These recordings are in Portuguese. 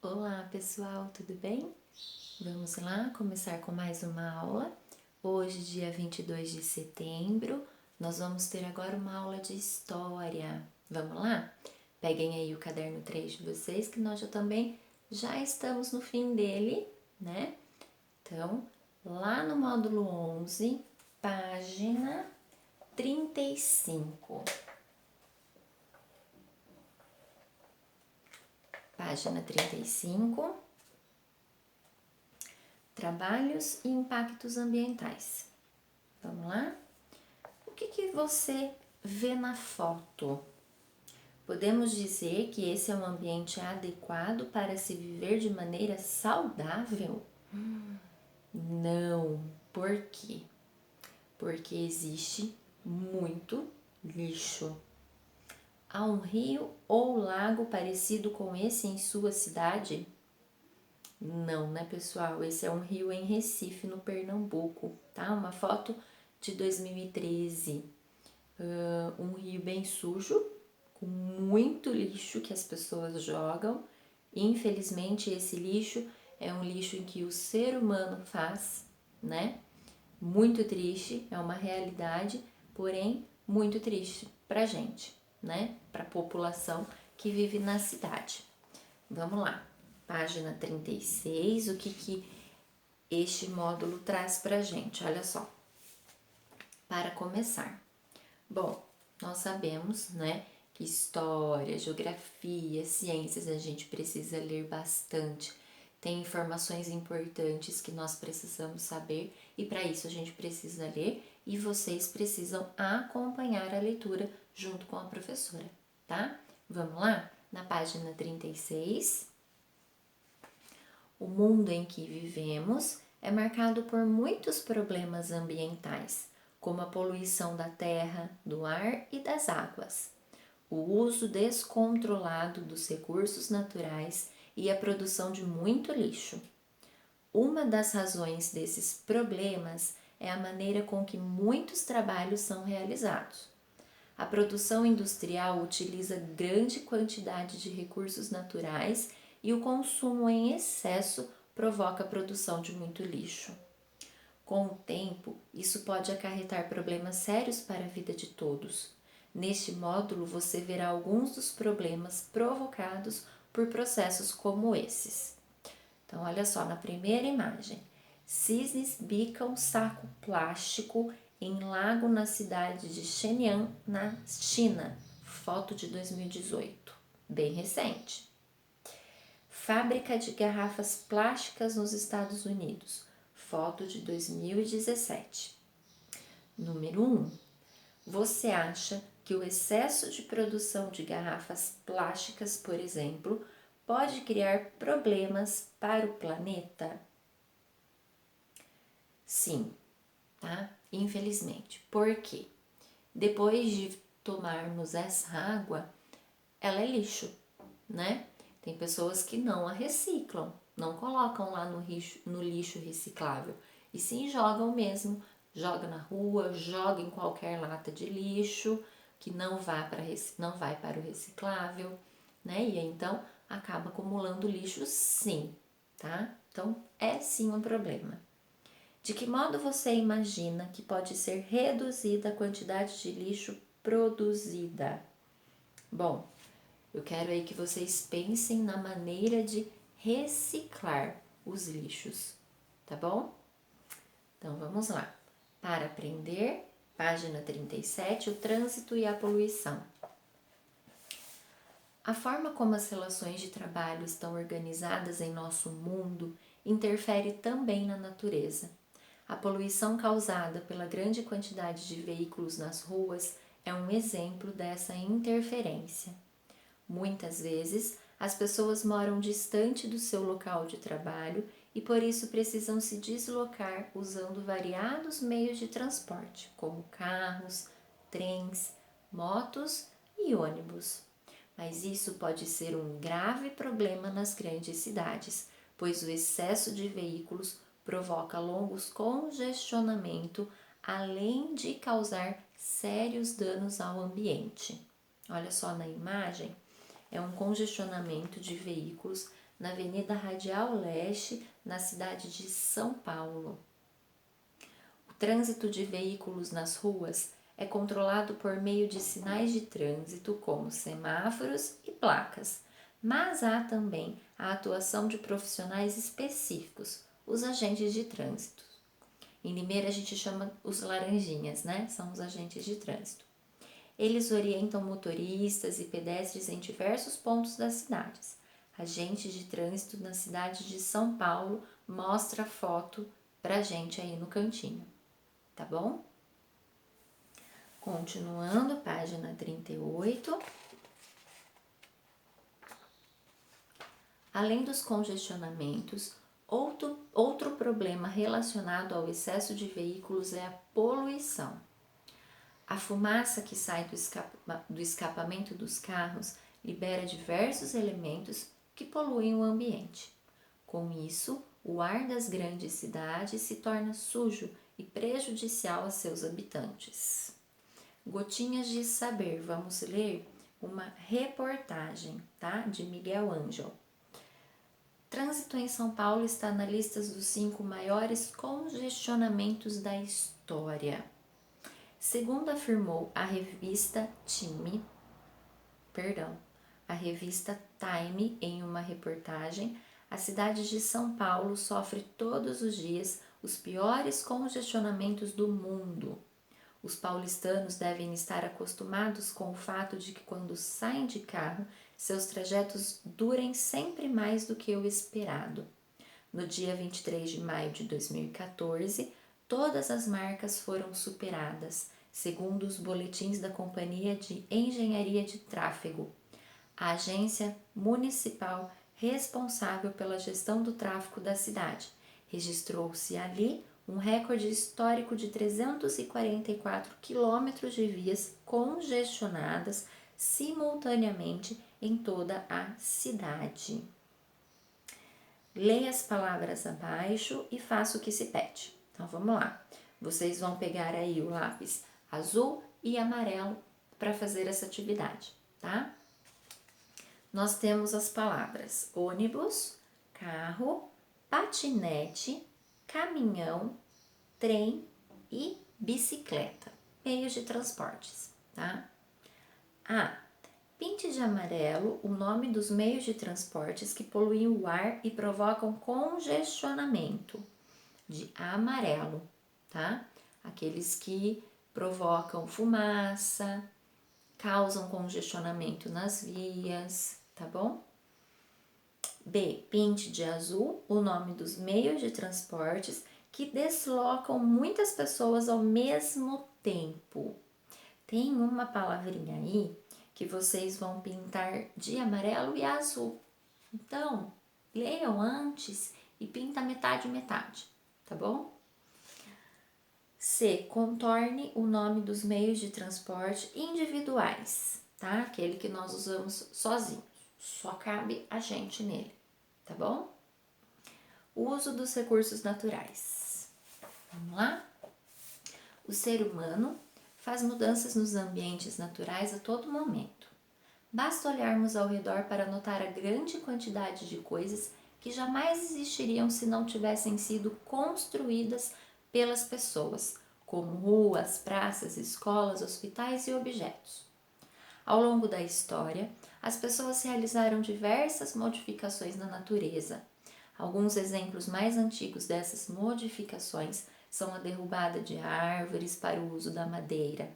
Olá pessoal, tudo bem? Vamos lá começar com mais uma aula. Hoje, dia 22 de setembro, nós vamos ter agora uma aula de história. Vamos lá? Peguem aí o caderno 3 de vocês, que nós já estamos no fim dele, né? Então, lá no módulo 11, página 35. Página 35. Trabalhos e impactos ambientais. Vamos lá? O que você vê na foto? Podemos dizer que esse é um ambiente adequado para se viver de maneira saudável? Não. Por quê? Porque existe muito lixo. Há um rio ou lago parecido com esse em sua cidade? Não, né, pessoal? Esse é um rio em Recife, no Pernambuco, tá? Uma foto de 2013. Um rio bem sujo, com muito lixo que as pessoas jogam. Infelizmente, esse lixo é um lixo em que o ser humano faz, né? Muito triste, é uma realidade, porém muito triste pra gente, né? Pra população que vive na cidade. Vamos lá, página 36, o que este módulo traz pra gente? Olha só, para começar. Bom, nós sabemos, né, que história, geografia, ciências a gente precisa ler bastante. Tem informações importantes que nós precisamos saber e para isso a gente precisa ler e vocês precisam acompanhar a leitura junto com a professora, tá? Vamos lá? Na página 36. O mundo em que vivemos é marcado por muitos problemas ambientais, como a poluição da terra, do ar e das águas, o uso descontrolado dos recursos naturais e a produção de muito lixo. Uma das razões desses problemas é a maneira com que muitos trabalhos são realizados. A produção industrial utiliza grande quantidade de recursos naturais e o consumo em excesso provoca a produção de muito lixo. Com o tempo, isso pode acarretar problemas sérios para a vida de todos. Neste módulo, você verá alguns dos problemas provocados por processos como esses. Então, olha só, na primeira imagem, cisnes bicam saco plástico em lago na cidade de Shenyang, na China. Foto de 2018, bem recente. Fábrica de garrafas plásticas nos Estados Unidos. Foto de 2017. Número 1. Você acha que o excesso de produção de garrafas plásticas, por exemplo, pode criar problemas para o planeta? Sim, tá? Infelizmente. Por quê? Depois de tomarmos essa água, ela é lixo, né? Tem pessoas que não a reciclam, não colocam lá no lixo reciclável, e sim jogam mesmo, joga na rua, joga em qualquer lata de lixo que não vai para o reciclável, né? E então acaba acumulando lixo sim, tá? Então é sim um problema. De que modo você imagina que pode ser reduzida a quantidade de lixo produzida? Bom, eu quero aí que vocês pensem na maneira de reciclar os lixos, tá bom? Então vamos lá. Para aprender, página 37, o trânsito e a poluição. A forma como as relações de trabalho estão organizadas em nosso mundo interfere também na natureza. A poluição causada pela grande quantidade de veículos nas ruas é um exemplo dessa interferência. Muitas vezes, as pessoas moram distante do seu local de trabalho e por isso precisam se deslocar usando variados meios de transporte, como carros, trens, motos e ônibus. Mas isso pode ser um grave problema nas grandes cidades, pois o excesso de veículos provoca longos congestionamento, além de causar sérios danos ao ambiente. Olha só na imagem, é um congestionamento de veículos na Avenida Radial Leste, na cidade de São Paulo. O trânsito de veículos nas ruas é controlado por meio de sinais de trânsito, como semáforos e placas, mas há também a atuação de profissionais específicos, os agentes de trânsito. Em Limeira a gente chama os laranjinhas, né? São os agentes de trânsito. Eles orientam motoristas e pedestres em diversos pontos das cidades. Agente de trânsito na cidade de São Paulo mostra a foto pra gente aí no cantinho, tá bom? Continuando, página 38. Além dos congestionamentos, outro problema relacionado ao excesso de veículos é a poluição. A fumaça que sai do escapamento dos carros libera diversos elementos que poluem o ambiente. Com isso, o ar das grandes cidades se torna sujo e prejudicial a seus habitantes. Gotinhas de saber, vamos ler uma reportagem, tá? De Miguel Ângelo. Trânsito em São Paulo está na lista dos 5 maiores congestionamentos da história. Segundo afirmou a revista Time em uma reportagem, a cidade de São Paulo sofre todos os dias os piores congestionamentos do mundo. Os paulistanos devem estar acostumados com o fato de que quando saem de carro, seus trajetos durem sempre mais do que o esperado. No dia 23 de maio de 2014, todas as marcas foram superadas, segundo os boletins da Companhia de Engenharia de Tráfego, a agência municipal responsável pela gestão do tráfego da cidade. Registrou-se ali um recorde histórico de 344 quilômetros de vias congestionadas simultaneamente em toda a cidade. Leia as palavras abaixo e faça o que se pede. Então vamos lá. Vocês vão pegar aí o lápis azul e amarelo para fazer essa atividade, tá? Nós temos as palavras ônibus, carro, patinete, caminhão, trem e bicicleta, meios de transportes, tá? A. Pinte de amarelo o nome dos meios de transportes que poluem o ar e provocam congestionamento. De amarelo, tá? Aqueles que provocam fumaça, causam congestionamento nas vias, tá bom? B. Pinte de azul o nome dos meios de transportes que deslocam muitas pessoas ao mesmo tempo. Tem uma palavrinha aí que vocês vão pintar de amarelo e azul. Então, leiam antes e pinta metade, tá bom? C. Contorne o nome dos meios de transporte individuais, tá? Aquele que nós usamos sozinhos, só cabe a gente nele, tá bom? Uso dos recursos naturais. Vamos lá? O ser humano faz mudanças nos ambientes naturais a todo momento. Basta olharmos ao redor para notar a grande quantidade de coisas que jamais existiriam se não tivessem sido construídas pelas pessoas, como ruas, praças, escolas, hospitais e objetos. Ao longo da história, as pessoas realizaram diversas modificações na natureza. Alguns exemplos mais antigos dessas modificações são a derrubada de árvores para o uso da madeira,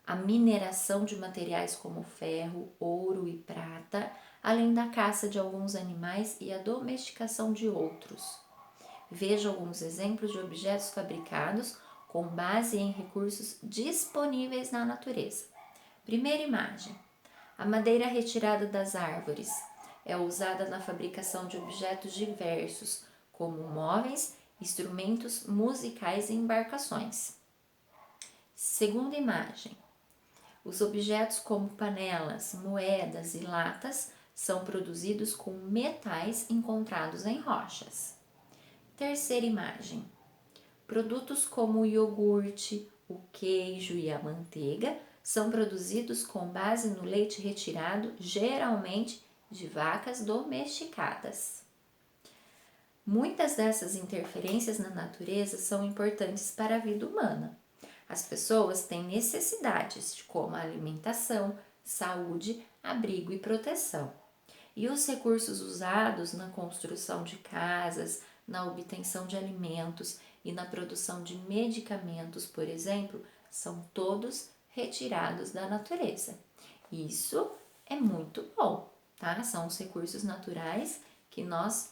a mineração de materiais como ferro, ouro e prata, além da caça de alguns animais e a domesticação de outros. Veja alguns exemplos de objetos fabricados com base em recursos disponíveis na natureza. Primeira imagem. A madeira retirada das árvores é usada na fabricação de objetos diversos, como móveis, instrumentos musicais e embarcações. Segunda imagem. Os objetos como panelas, moedas e latas são produzidos com metais encontrados em rochas. Terceira imagem. Produtos como o iogurte, o queijo e a manteiga são produzidos com base no leite retirado, geralmente de vacas domesticadas. Muitas dessas interferências na natureza são importantes para a vida humana. As pessoas têm necessidades como a alimentação, saúde, abrigo e proteção. E os recursos usados na construção de casas, na obtenção de alimentos e na produção de medicamentos, por exemplo, são todos retirados da natureza. Isso é muito bom, tá? São os recursos naturais que nós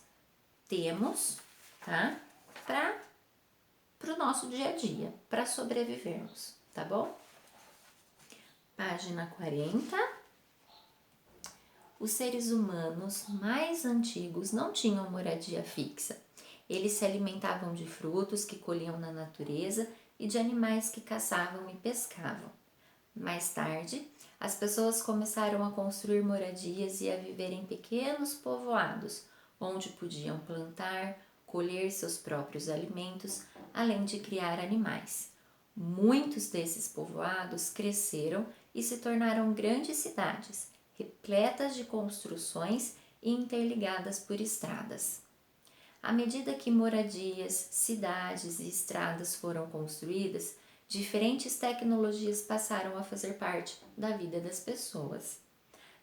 temos, tá? Para o nosso dia a dia, para sobrevivermos, tá bom? Página 40. Os seres humanos mais antigos não tinham moradia fixa. Eles se alimentavam de frutos que colhiam na natureza e de animais que caçavam e pescavam. Mais tarde, as pessoas começaram a construir moradias e a viver em pequenos povoados, onde podiam plantar, colher seus próprios alimentos, além de criar animais. Muitos desses povoados cresceram e se tornaram grandes cidades, repletas de construções e interligadas por estradas. À medida que moradias, cidades e estradas foram construídas, diferentes tecnologias passaram a fazer parte da vida das pessoas.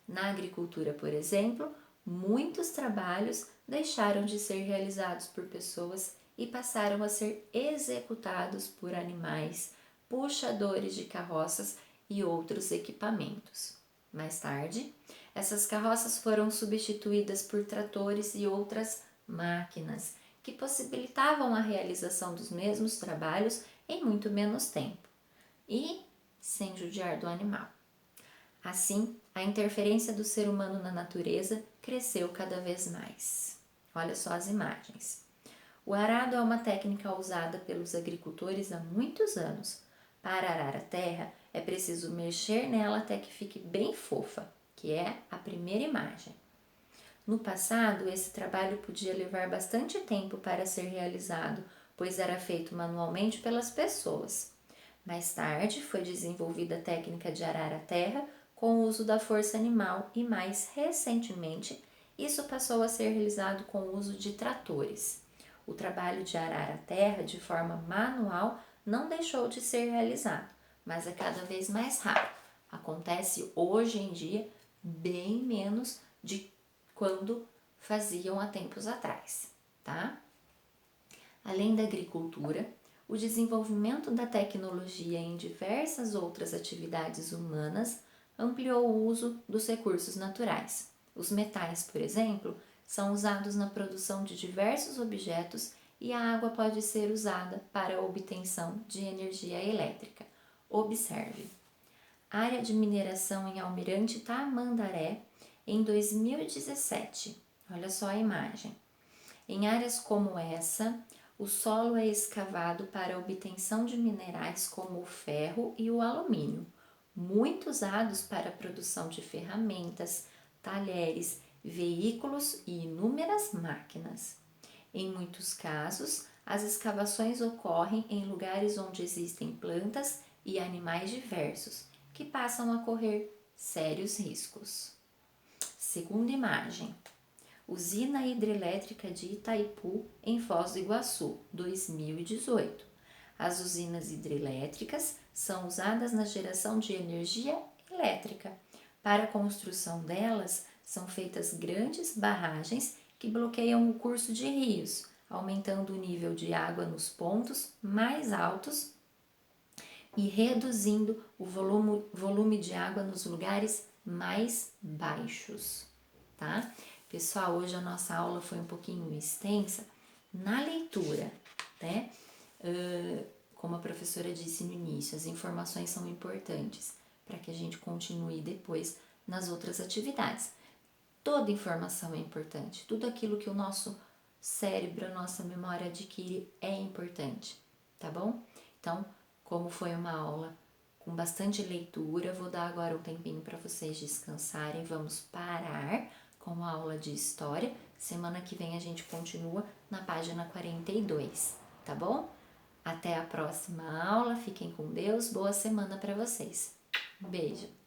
Na agricultura, por exemplo, muitos trabalhos deixaram de ser realizados por pessoas e passaram a ser executados por animais, puxadores de carroças e outros equipamentos. Mais tarde, essas carroças foram substituídas por tratores e outras máquinas que possibilitavam a realização dos mesmos trabalhos em muito menos tempo e sem judiar do animal. Assim, a interferência do ser humano na natureza cresceu cada vez mais. Olha só as imagens. O arado é uma técnica usada pelos agricultores há muitos anos. Para arar a terra, é preciso mexer nela até que fique bem fofa, que é a primeira imagem. No passado, esse trabalho podia levar bastante tempo para ser realizado, pois era feito manualmente pelas pessoas. Mais tarde, foi desenvolvida a técnica de arar a terra com o uso da força animal e, mais recentemente, isso passou a ser realizado com o uso de tratores. O trabalho de arar a terra de forma manual não deixou de ser realizado, mas é cada vez mais raro. Acontece hoje em dia bem menos de quando faziam há tempos atrás, tá? Além da agricultura, o desenvolvimento da tecnologia em diversas outras atividades humanas ampliou o uso dos recursos naturais. Os metais, por exemplo, são usados na produção de diversos objetos e a água pode ser usada para a obtenção de energia elétrica. Observe. Área de mineração em Almirante Tamandaré em 2017. Olha só a imagem. Em áreas como essa, o solo é escavado para a obtenção de minerais como o ferro e o alumínio, muito usados para a produção de ferramentas, talheres, veículos e inúmeras máquinas. Em muitos casos, as escavações ocorrem em lugares onde existem plantas e animais diversos, que passam a correr sérios riscos. Segunda imagem. Usina Hidrelétrica de Itaipu, em Foz do Iguaçu, 2018. As usinas hidrelétricas são usadas na geração de energia elétrica. Para a construção delas, são feitas grandes barragens que bloqueiam o curso de rios, aumentando o nível de água nos pontos mais altos e reduzindo o volume de água nos lugares mais baixos, tá? Pessoal, hoje a nossa aula foi um pouquinho extensa na leitura, né? Como a professora disse no início, as informações são importantes para que a gente continue depois nas outras atividades. Toda informação é importante, tudo aquilo que o nosso cérebro, a nossa memória adquire é importante, tá bom? Então, como foi uma aula com bastante leitura, vou dar agora um tempinho para vocês descansarem, vamos parar com a aula de história. Semana que vem a gente continua na página 42, tá bom? Até a próxima aula, fiquem com Deus, boa semana para vocês. Um beijo!